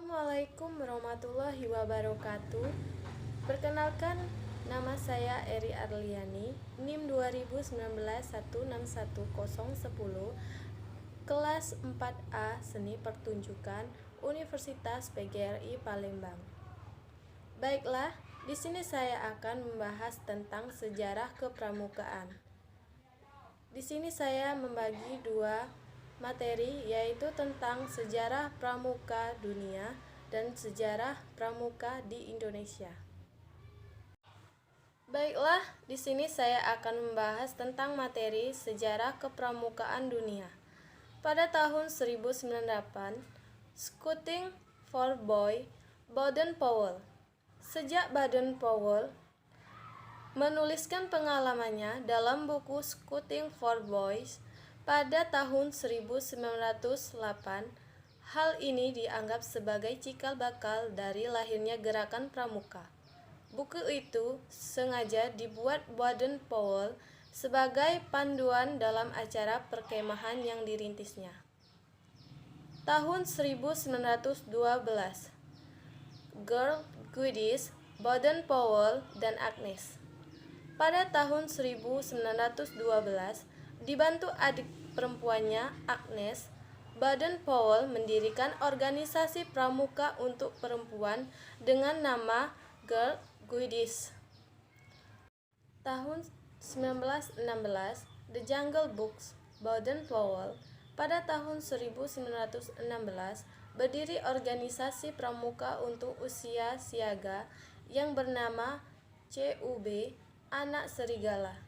Assalamualaikum warahmatullahi wabarakatuh. Perkenalkan, nama saya Eri Arliani, NIM 2019 161010, kelas 4A Seni Pertunjukan, Universitas PGRI Palembang. Baiklah, di sini saya akan membahas tentang sejarah kepramukaan. Di sini saya membagi dua materi, yaitu tentang sejarah pramuka dunia dan sejarah pramuka di Indonesia. Baiklah, di sini saya akan membahas tentang materi sejarah kepramukaan dunia. Pada tahun 1098, Scouting for Boy Baden-Powell. Sejak Baden-Powell menuliskan pengalamannya dalam buku Scouting for Boys pada tahun 1908, hal ini dianggap sebagai cikal bakal dari lahirnya gerakan pramuka. Buku itu sengaja dibuat Baden-Powell sebagai panduan dalam acara perkemahan yang dirintisnya. Tahun 1912, Girl Guidish, Baden-Powell, dan Agnes. Pada tahun 1912, dibantu adik perempuannya, Agnes, Baden-Powell mendirikan organisasi pramuka untuk perempuan dengan nama Girl Guidish. Tahun 1916, The Jungle Books, Baden-Powell. Pada tahun 1916, berdiri organisasi pramuka untuk usia siaga yang bernama CUB, Anak Serigala.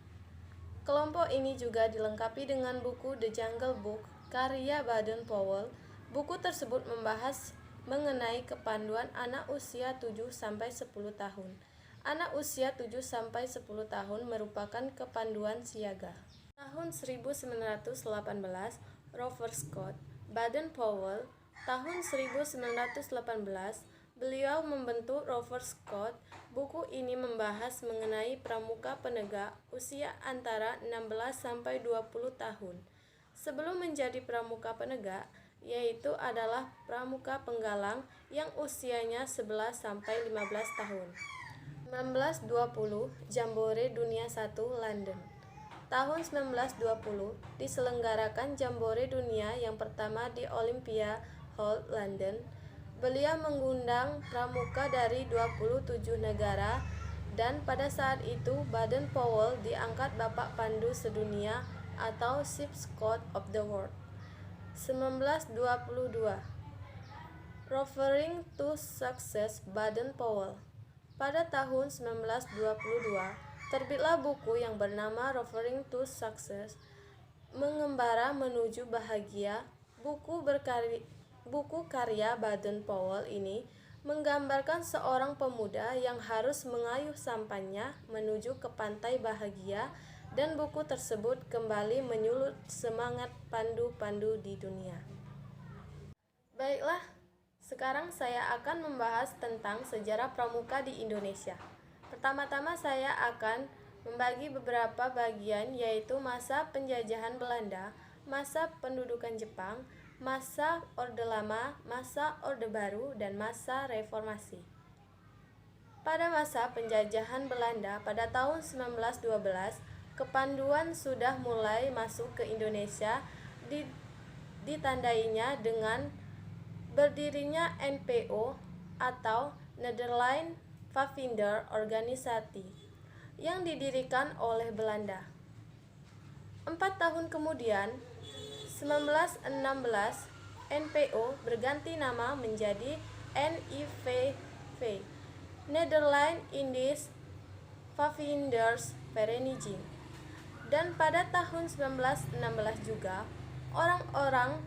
Kelompok ini juga dilengkapi dengan buku The Jungle Book karya Baden-Powell. Buku tersebut membahas mengenai kepanduan anak usia 7-10 tahun. Anak usia 7-10 tahun merupakan kepanduan siaga. Tahun 1918, Rover Scott, Baden-Powell. Tahun 1918, beliau membentuk Rover Scott. Buku ini membahas mengenai pramuka penegak usia antara 16-20 tahun. Sebelum menjadi pramuka penegak, yaitu adalah pramuka penggalang yang usianya 11-15 tahun. 1920, Jambore Dunia 1 London. Tahun 1920, diselenggarakan Jambore Dunia yang pertama di Olympia Hall, London. Beliau mengundang pramuka dari 27 negara, dan pada saat itu Baden-Powell diangkat Bapak Pandu Sedunia atau Chief Scout of the World. 1922, Referring to Success Baden-Powell. Pada tahun 1922, terbitlah buku yang bernama Referring to Success, Mengembara Menuju Bahagia. Buku karya Baden-Powell ini menggambarkan seorang pemuda yang harus mengayuh sampannya menuju ke pantai bahagia, dan buku tersebut kembali menyulut semangat pandu-pandu di dunia. Baiklah, sekarang saya akan membahas tentang sejarah pramuka di Indonesia. Pertama-tama saya akan membagi beberapa bagian, yaitu masa penjajahan Belanda, masa pendudukan Jepang, masa Orde Lama, masa Orde Baru, dan masa Reformasi. Pada masa penjajahan Belanda pada tahun 1912, kepanduan sudah mulai masuk ke Indonesia, ditandainya dengan berdirinya NPO atau Nederland Pavinder Organisasi yang didirikan oleh Belanda. 4 tahun kemudian, 1916, NPO berganti nama menjadi NIVV, Nederland Indisch Pavinders Vereniging. Dan pada tahun 1916 juga, orang-orang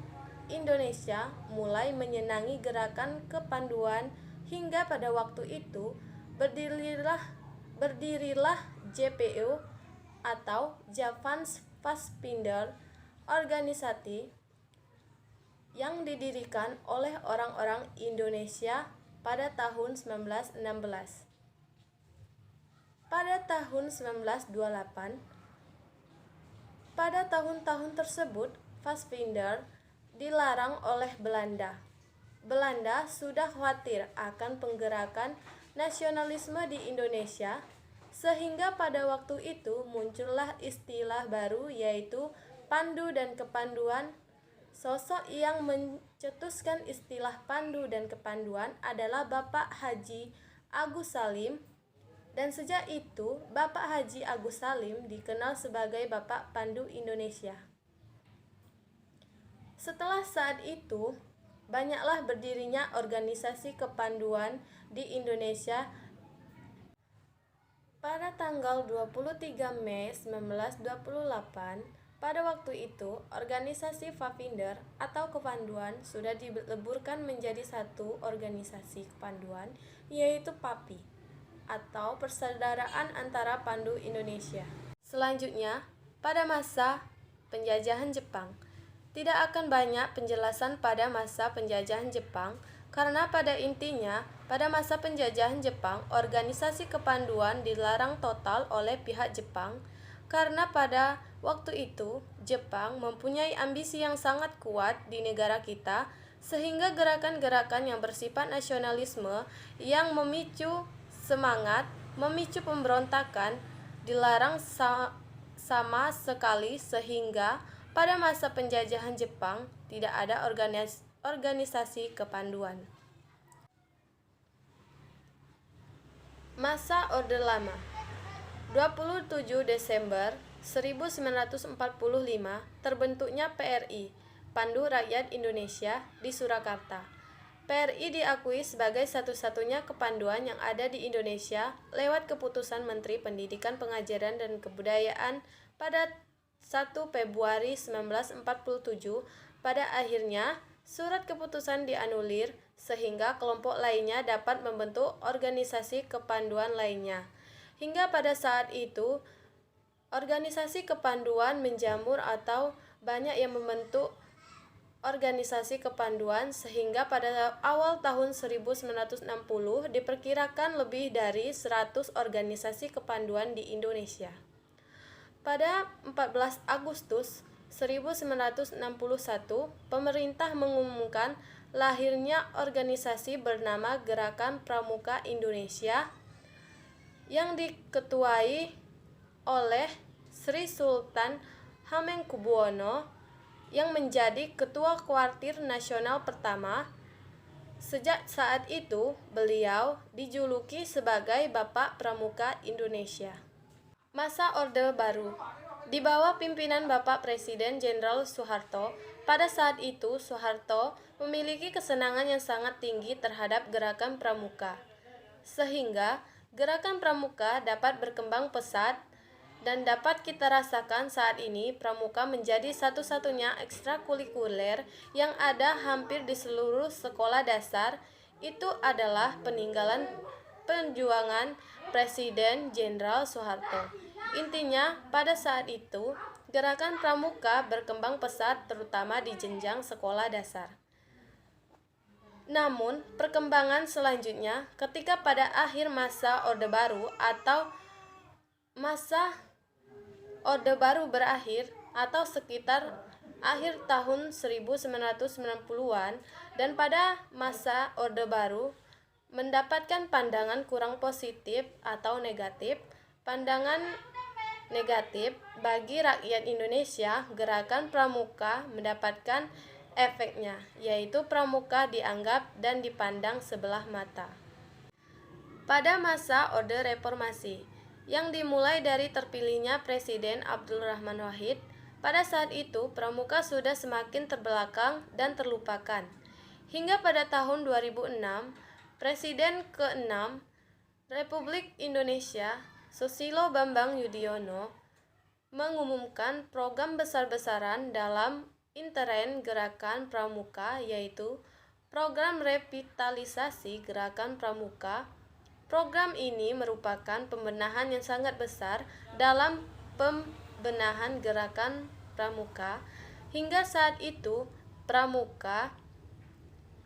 Indonesia mulai menyenangi gerakan kepanduan, hingga pada waktu itu berdirilah JPO atau Javans Paspinder Organisasi yang didirikan oleh orang-orang Indonesia pada tahun 1916. Pada tahun 1928, pada tahun-tahun tersebut Fassbinder dilarang oleh Belanda. Belanda sudah khawatir akan penggerakan nasionalisme di Indonesia, sehingga pada waktu itu muncullah istilah baru yaitu pandu dan kepanduan. Sosok yang mencetuskan istilah pandu dan kepanduan adalah Bapak Haji Agus Salim, dan sejak itu Bapak Haji Agus Salim dikenal sebagai Bapak Pandu Indonesia. Setelah saat itu, banyaklah berdirinya organisasi kepanduan di Indonesia. Pada tanggal 23 Mei 1928, pada waktu itu, organisasi Pavinder atau kepanduan sudah dileburkan menjadi satu organisasi kepanduan, yaitu PAPI atau Persaudaraan Antara Pandu Indonesia. Selanjutnya, pada masa penjajahan Jepang, tidak akan banyak penjelasan pada masa penjajahan Jepang, karena pada intinya, pada masa penjajahan Jepang, organisasi kepanduan dilarang total oleh pihak Jepang, karena pada waktu itu, Jepang mempunyai ambisi yang sangat kuat di negara kita, sehingga gerakan-gerakan yang bersifat nasionalisme yang memicu semangat, memicu pemberontakan, dilarang sama sekali, sehingga pada masa penjajahan Jepang tidak ada organisasi kepanduan. Masa Orde Lama. 27 Desember 1945 terbentuknya PRI, Pandu Rakyat Indonesia, di Surakarta. PRI diakui sebagai satu-satunya kepanduan yang ada di Indonesia lewat keputusan Menteri Pendidikan, Pengajaran dan Kebudayaan pada 1 Februari 1947. Pada akhirnya, surat keputusan dianulir sehingga kelompok lainnya dapat membentuk organisasi kepanduan lainnya. Hingga pada saat itu, organisasi kepanduan menjamur atau banyak yang membentuk organisasi kepanduan, sehingga pada awal tahun 1960 diperkirakan lebih dari 100 organisasi kepanduan di Indonesia. Pada 14 Agustus 1961, pemerintah mengumumkan lahirnya organisasi bernama Gerakan Pramuka Indonesia yang diketuai oleh Sri Sultan Hamengkubuwono yang menjadi Ketua Kuartir Nasional pertama. Sejak saat itu, beliau dijuluki sebagai Bapak Pramuka Indonesia. Masa Orde Baru. Di bawah pimpinan Bapak Presiden Jenderal Soeharto, pada saat itu Soeharto memiliki kesenangan yang sangat tinggi terhadap gerakan pramuka, sehingga gerakan pramuka dapat berkembang pesat. Dan dapat kita rasakan saat ini, pramuka menjadi satu-satunya ekstrakurikuler yang ada hampir di seluruh sekolah dasar. Itu adalah peninggalan perjuangan Presiden Jenderal Soeharto. Intinya, pada saat itu, gerakan pramuka berkembang pesat terutama di jenjang sekolah dasar. Namun, perkembangan selanjutnya ketika pada akhir masa Orde Baru atau masa Orde Baru berakhir atau sekitar akhir tahun 1990-an, dan pada masa Orde Baru mendapatkan pandangan kurang positif atau negatif. Pandangan negatif bagi rakyat Indonesia, gerakan pramuka mendapatkan efeknya, yaitu pramuka dianggap dan dipandang sebelah mata. Pada masa Orde Reformasi, yang dimulai dari terpilihnya Presiden Abdul Rahman Wahid, pada saat itu pramuka sudah semakin terbelakang dan terlupakan. Hingga pada tahun 2006, Presiden ke-6 Republik Indonesia, Susilo Bambang Yudhoyono, mengumumkan program besar-besaran dalam intern gerakan pramuka, yaitu program revitalisasi gerakan pramuka. Program ini merupakan pembenahan yang sangat besar dalam pembenahan gerakan pramuka. Hingga saat itu, pramuka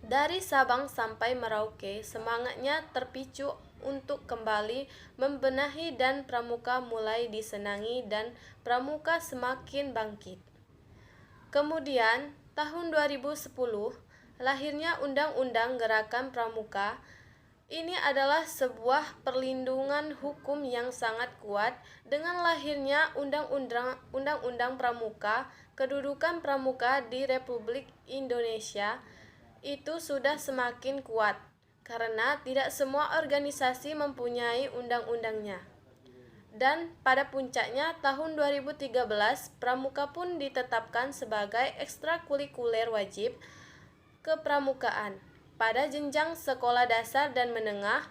dari Sabang sampai Merauke semangatnya terpicu untuk kembali membenahi, dan pramuka mulai disenangi dan pramuka semakin bangkit. Kemudian, tahun 2010, Lahirnya Undang-Undang Gerakan Pramuka ini adalah sebuah perlindungan hukum yang sangat kuat. Dengan lahirnya Undang-Undang Pramuka, kedudukan pramuka di Republik Indonesia itu sudah semakin kuat karena tidak semua organisasi mempunyai undang-undangnya. Dan pada puncaknya tahun 2013, pramuka pun ditetapkan sebagai ekstrakurikuler wajib kepramukaan pada jenjang sekolah dasar dan menengah,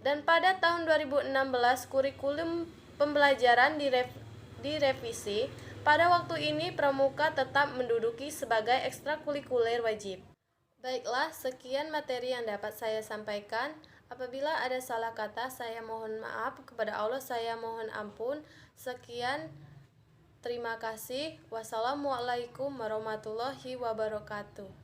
dan pada tahun 2016 kurikulum pembelajaran direvisi. Pada waktu ini pramuka tetap menduduki sebagai ekstrakurikuler wajib. Baiklah, sekian materi yang dapat saya sampaikan. Apabila ada salah kata, saya mohon maaf. Kepada Allah saya mohon ampun. Sekian, terima kasih. Wassalamualaikum warahmatullahi wabarakatuh.